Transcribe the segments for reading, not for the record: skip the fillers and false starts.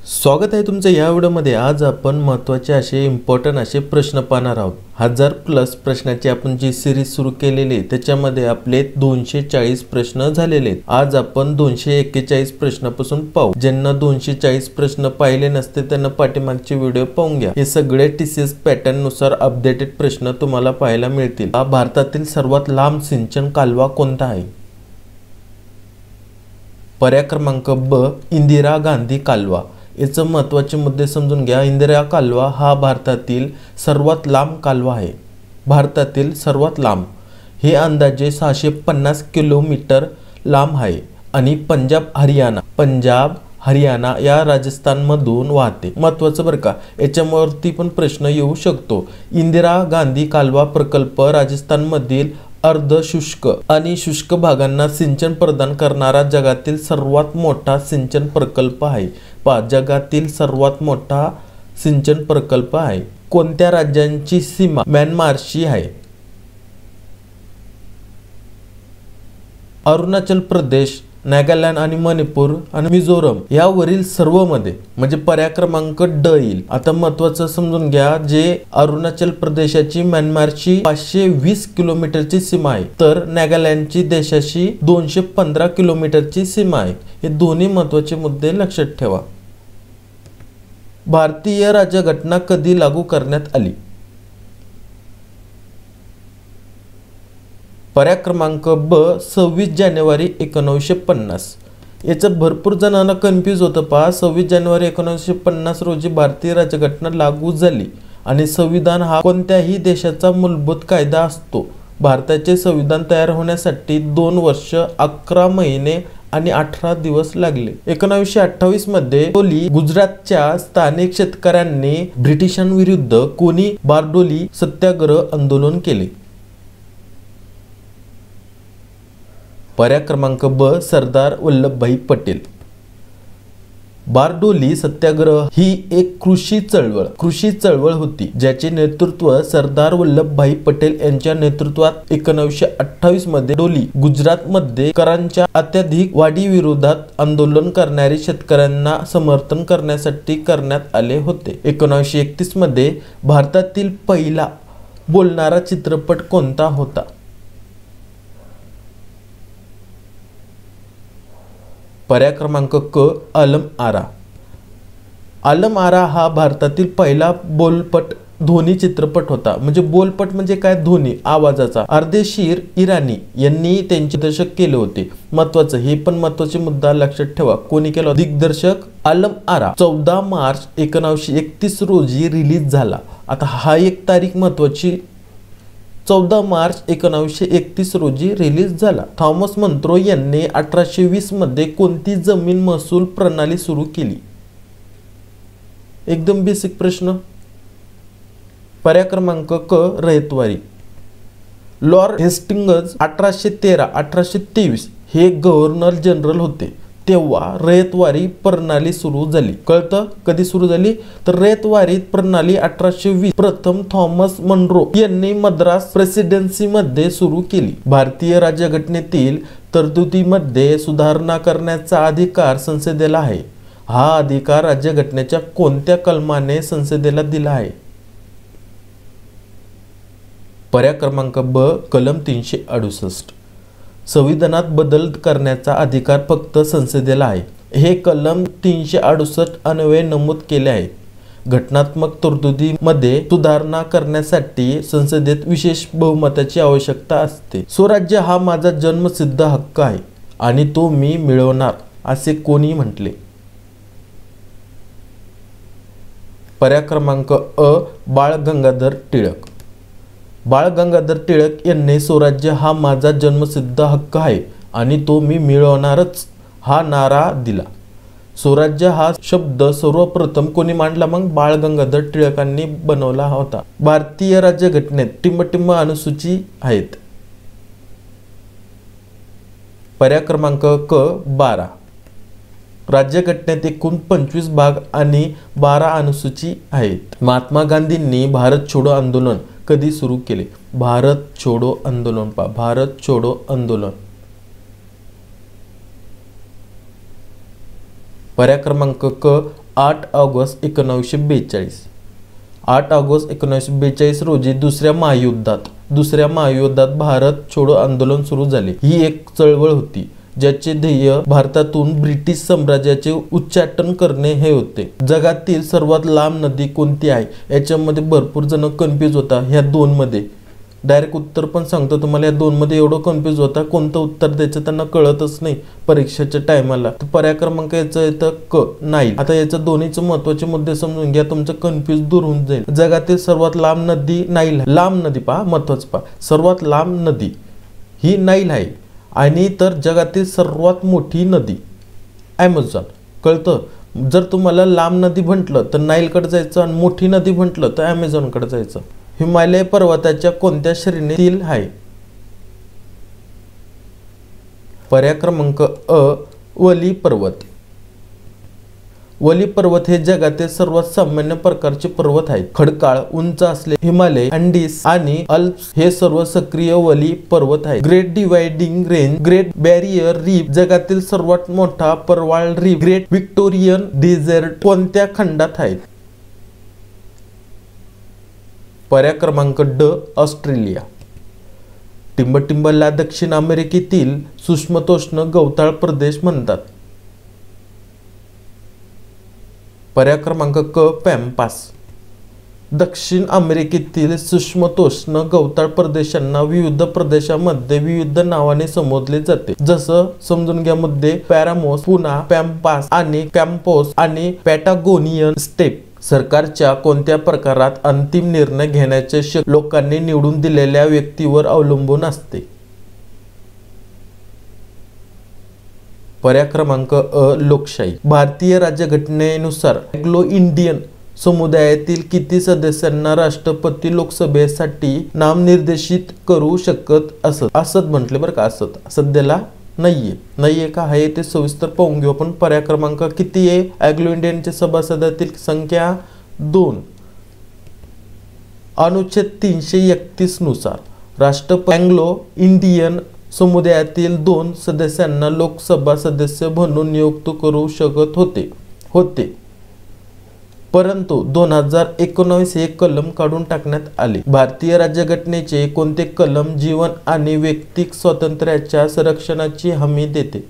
स्वागत आहे तुमचं या व्हिडिओमध्ये। आज आपण महत्त्वाचे असे इम्पॉर्टंट असे प्रश्न पाहणार आहोत। 1000+ प्रश्नाची आपण जी सिरीज सुरू केलेली आहे त्याच्यामध्ये आपले 240 प्रश्न झालेले आहेत। आज आपण 241 प्रश्नापासून पाहू। ज्यांना 240 प्रश्न पाहिले नसते त्यांना पाठीमागचे व्हिडिओ पाहून घ्या। हे सगळे टीसीएस पॅटर्न नुसार अपडेटेड प्रश्न तुम्हाला पाहायला मिळतील। भारतातील सर्वात लांब सिंचन कालवा कोणता आहे? पर्याय क्रमांक ब इंदिरा गांधी कालवा। याचे महत्त्वाचे मुद्दे समजून घ्या। इंदिरा कालवा हा भारतातील सर्वात लांब कालवा आहे। भारतातील सर्वात लांब हे अंदाजे 650 किलोमीटर लांब आहे आणि पंजाब हरियाणा या राजस्थानमधून वाहते। महत्त्वाचं बरं का, याच्यावरती पण प्रश्न येऊ शकतो। इंदिरा गांधी कालवा प्रकल्प राजस्थानमधील अर्धशुष्क आणि शुष्क भागांना सिंचन प्रदान करणारा जगातील सर्वात मोठा सिंचन प्रकल्प आहे। जगातील सर्वात मोठा सिंचन प्रकल्प आहे। कोणत्या राज्यांची सीमा म्यानमारशी आहे? अरुणाचल प्रदेश, नागालँड आणि मणिपूर आणि मिझोरम यावरील सर्व मध्ये म्हणजे पर्याय क्रमांक ड येईल। आता महत्त्वाचं समजून घ्या, जे अरुणाचल प्रदेशाची म्यानमारची 520 किलोमीटरची सीमा आहे तर नागालँडची देशाशी 215 किलोमीटरची सीमा आहे। हे दोन्ही महत्त्वाचे मुद्दे लक्षात ठेवा। भारतीय राज्यघटना कधी लागू करण्यात आली? पर्याय क्रमांक ब 26 जानेवारी 1950। याचं भरपूर जणांना कन्फ्यूज होतं पहा। 26 जानेवारी 1950 रोजी भारतीय राज्यघटना लागू झाली आणि संविधान हा कोणत्याही देशाचा मूलभूत कायदा असतो। भारताचे संविधान तयार होण्यासाठी 2 वर्ष 11 महिने आणि 18 दिवस लागले। 1928 मध्ये गुजरातच्या स्थानिक शेतकऱ्यांनी ब्रिटिशांविरुद्ध कोणी बारडोली सत्याग्रह आंदोलन केले? पर्याय क्रमांक ब सरदार वल्लभभाई पटेल। बारडोली सत्याग्रह ही एक कृषी चळवळ होती ज्याचे नेतृत्व सरदार वल्लभभाई पटेल यांच्या नेतृत्वात 1928 मध्ये डोली गुजरात मध्ये करांच्या अत्याधिक वाढीविरोधात आंदोलन करणाऱ्या शेतकऱ्यांना समर्थन करण्यासाठी करण्यात आले होते। 1931 मध्ये भारतातील पहिला बोलणारा चित्रपट कोणता होता? पर्याय क्रमांक क आलम आरा। आलम आरा हा भारतातील पहिला बोलपट ध्वनी चित्रपट होता। म्हणजे बोलपट म्हणजे काय? ध्वनी आवाजाचा। अर्देशीर इराणी यांनी त्यांचे दिग्दर्शक केले होते। महत्त्वाचं हे पण महत्त्वाचे मुद्दा लक्षात ठेवा। कोणी केलं दिग्दर्शक? आलम आरा। 14 मार्च 1931 रोजी रिलीज झाला। आता हा एक तारीख महत्त्वाची, 14 मार्च 1931 रोजी रिलीज झाला। थॉमस मंत्रो यांनी 1820 मध्ये कोणती जमीन महसूल प्रणाली सुरू केली? एकदम बेसिक प्रश्न। पर्याय क्रमांक क रयतवारी। लॉर्ड हेस्टिंग्ज 1813-1823 हे गव्हर्नर जनरल होते तेव्हा रयतवारी प्रणाली सुरू झाली। कळतं कधी सुरू झाली? तर रयतवारी प्रणाली 1820 प्रथम थॉमस मंरो यांनी मद्रास प्रेसिडेन्सी मध्ये सुरू केली। भारतीय राज्यघटनेतील तरतुदीमध्ये सुधारणा करण्याचा अधिकार संसदेला आहे। हा अधिकार राज्यघटनेच्या कोणत्या कलमाने संसदेला दिला आहे? पर्याय क्रमांक ब कलम 368। संविधानात बदल करण्याचा अधिकार फक्त संसदेला आहे। हे कलम 368 अन्वये नमूद केले आहे। घटनात्मक तरतुदीमध्ये सुधारणा करण्यासाठी संसदेत विशेष बहुमताची आवश्यकता असते। स्वराज्य हा माझा जन्मसिद्ध हक्क आहे आणि तो मी मिळवणार असे कोणी म्हटले? पर्याय क्रमांक अ बाळ गंगाधर टिळक। बाळ गंगाधर टिळक यांनी स्वराज्य हा माझा जन्मसिद्ध हक्क आहे आणि तो मी मिळवणारच हा नारा दिला। स्वराज्य हा शब्द सर्वप्रथम कोणी मांडला? मग बाळ गंगाधर टिळकांनी बनवला होता। भारतीय राज्यघटनेत टिंब अनुसूची आहेत। पर्याय क्रमांक क 12। राज्यघटनेत एकूण 25 भाग आणि 12 अनुसूची आहेत। महात्मा गांधींनी भारत छोडो आंदोलन कधी सुरू केले? भारत छोडो आंदोलन भारत छोडो आंदोलन। पर्याय क्रमांक क 8 ऑगस्ट 1942. 8 ऑगस्ट 1942 रोजी दुसऱ्या महायुद्धात भारत छोडो आंदोलन सुरू झाले. ही एक चळवळ होती ज्याचे ध्येय भारतातून ब्रिटिश साम्राज्याचे उच्चाटन करणे हे होते. जगातील सर्वात लांब नदी कोणती आहे याच्यामध्ये भरपूर जण कन्फ्यूज होता. ह्या दोन मध्ये डायरेक्ट उत्तर पण सांगतो तुम्हाला. या दोन मध्ये एवढं कन्फ्यूज होता, कोणतं उत्तर द्यायचं त्यांना कळतच नाही परीक्षेच्या टायमाला. तर पर्याय क्रमांक याचं येतं क, नाईल. आता याचं दोन्हीचे महत्वाचे मुद्दे समजून घ्या, तुमचं कन्फ्यूज दूर होऊन जाईल. जगातील सर्वात लांब नदी नाईल. लांब नदी पहा, महत्वाचं पहा, सर्वात लांब नदी ही नाईल आहे. आणि तर जगातील सर्वात मोठी नदी ॲमेझॉन. कळतं? जर तुम्हाला लांब नदी म्हटलं तर नाईलकडे जायचं आणि मोठी नदी म्हटलं तर ॲमेझॉनकडे जायचं. हिमालय पर्वताच्या कोणत्या श्रेणीतील आहे? पर्याय क्रमांक अ, वली पर्वत. वली पर्वत हे जगातील सर्वात सामान्य प्रकारचे पर्वत आहेत. खडकाळ उंच असले हिमालय, अँडीज आणि अल्प्स हे सर्व सक्रिय वली पर्वत आहेत. Great dividing range, great barrier reef, जगातील सर्वात मोठा परवाळ रीफ, ग्रेट व्हिक्टोरियन डेझर्ट कोणत्या खंडात आहेत? पर्याय क्रमांक ड, ऑस्ट्रेलिया. टिंबटिंबला दक्षिण अमेरिकेतील सूक्ष्मतोष्ण गवताळ प्रदेश म्हणतात. पर्याय क्रमांक क, पॅम्पास. दक्षिण अमेरिकेतील सूक्ष्मतोष्ण गवताळ प्रदेशांना विविध प्रदेशामध्ये विविध नावाने संबोधले जाते. जसं समजून घ्या मुद्दे: पॅरामोस, पुना, पॅम्पास आणि कॅम्पोस आणि पॅटागोनियन स्टेप. सरकारच्या कोणत्या प्रकारात अंतिम निर्णय घेण्याचे शक्ती लोकांनी निवडून दिलेल्या व्यक्तीवर अवलंबून असते? पर्याय क्रमांक अ, लोकशाही. भारतीय राज्यघटनेनुसार अँग्लो इंडियन समुदायातील किती सदस्यांना राष्ट्रपती लोकसभेसाठी नामनिर्देशित करू शकत असत म्हटले बरं का. सध्याला नाहीये का आहे ते सविस्तर पाहून घेऊ आपण. पर्याय क्रमांक किती आहे? अँग्लो इंडियनच्या सभासदातील संख्या 2. अनुच्छेद 331 नुसार राष्ट्रपती अँग्लो इंडियन समुदायातील 2 सदस्यांना लोकसभा सदस्य म्हणून नियुक्त करू शकत होते. परंतु 2019 हे कलम काढून टाकण्यात आले. भारतीय राज्यघटनेचे कोणते कलम जीवन आणि व्यक्तिक स्वातंत्र्याच्या संरक्षणाची हमी देते?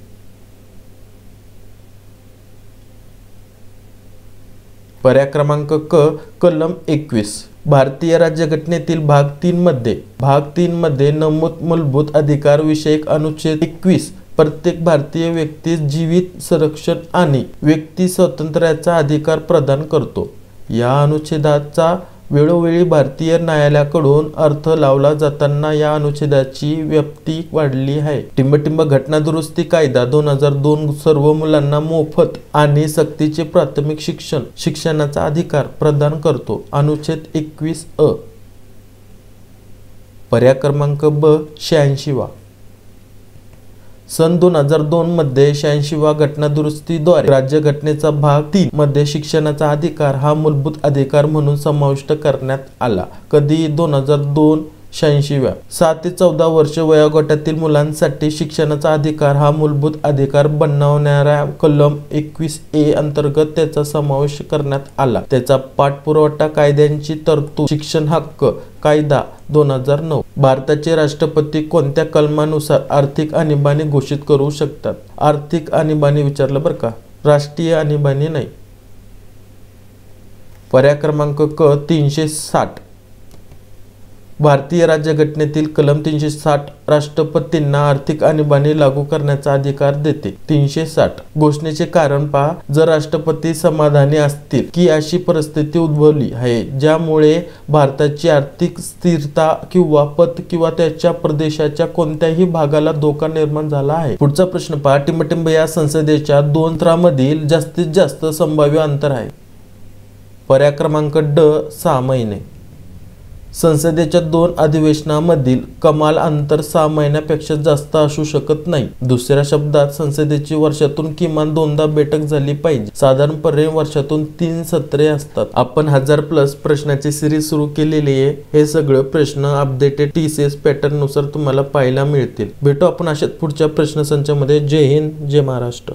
पर्याय क्रमांक क, कलम 21. भारतीय राज्यघटनेतील भाग 3 मध्ये नमूद मूलभूत अधिकार विषयक अनुच्छेद 21 प्रत्येक भारतीय व्यक्तीस जीवित, संरक्षण आणि व्यक्ती स्वातंत्र्याचा अधिकार प्रदान करतो. या अनुच्छेदाचा वेळोवेळी भारतीय न्यायालयाकडून अर्थ लावला जाताना या अनुच्छेदाची व्याप्ती वाढली आहे. टिंबटिंब घटना दुरुस्ती कायदा 2002 सर्व मुलांना मोफत आणि सक्तीचे प्राथमिक शिक्षणाचा अधिकार प्रदान करतो. अनुच्छेद 21 अ. पर्याय क्रमांक ब, 86वा. सन 2002 मध्ये 86वा घटना दुरुस्तीद्वारे राज्यघटनेचा भाग 3 मध्ये शिक्षणाचा अधिकार हा मूलभूत अधिकार म्हणून समाविष्ट करण्यात आला. कधी? 2002 86व्या. 7 ते 14 वर्ष वयोगटातील मुलांसाठी शिक्षणाचा अधिकार हा मूलभूत अधिकार बनवणाऱ्या कलम 21A अंतर्गत त्याचा समावेश करण्यात आला. त्याचा पाठपुरावा कायद्यांची तरतूद शिक्षण हक्क कायदा 2009. भारताचे राष्ट्रपती कोणत्या कलमानुसार आर्थिक आणीबाणी घोषित करू शकतात? आर्थिक आणीबाणी विचारलं बरं का, राष्ट्रीय आणीबाणी नाही. पर्याय क्रमांक क, 360. भारतीय राज्यघटनेतील कलम 360 राष्ट्रपतींना आर्थिक आणीबाणी लागू करण्याचा अधिकार देते. 360 घोषणेचे कारण पहा. जर राष्ट्रपती समाधानी असतील की अशी परिस्थिती उद्भवली आहे ज्यामुळे भारताची आर्थिक स्थिरता किंवा पत किंवा त्याच्या प्रदेशाच्या कोणत्याही भागाला धोका निर्माण झाला आहे. पुढचा प्रश्न पहा. टिंबटिंब या संसदेच्या 2 सत्रांमधील जास्तीत जास्त संभाव्य अंतर आहे. पर्याय क्रमांक ड, 6 महिने. संसदेच्या 2 अधिवेशनामधील कमाल अंतर 6 महिन्यापेक्षा जास्त असू शकत नाही. दुसऱ्या शब्दात संसदेची वर्षातून किमान 2दा बैठक झाली पाहिजे. साधारणपणे वर्षातून 3 सत्रे असतात. आपण 1000+ प्रश्नाची सिरीज सुरू केलेली आहे. हे सगळं प्रश्न अपडेटेड TCS पॅटर्न नुसार तुम्हाला पाहायला मिळतील. भेटू आपण अशाच पुढच्या प्रश्नसंचामध्ये. जय हिंद, जय महाराष्ट्र.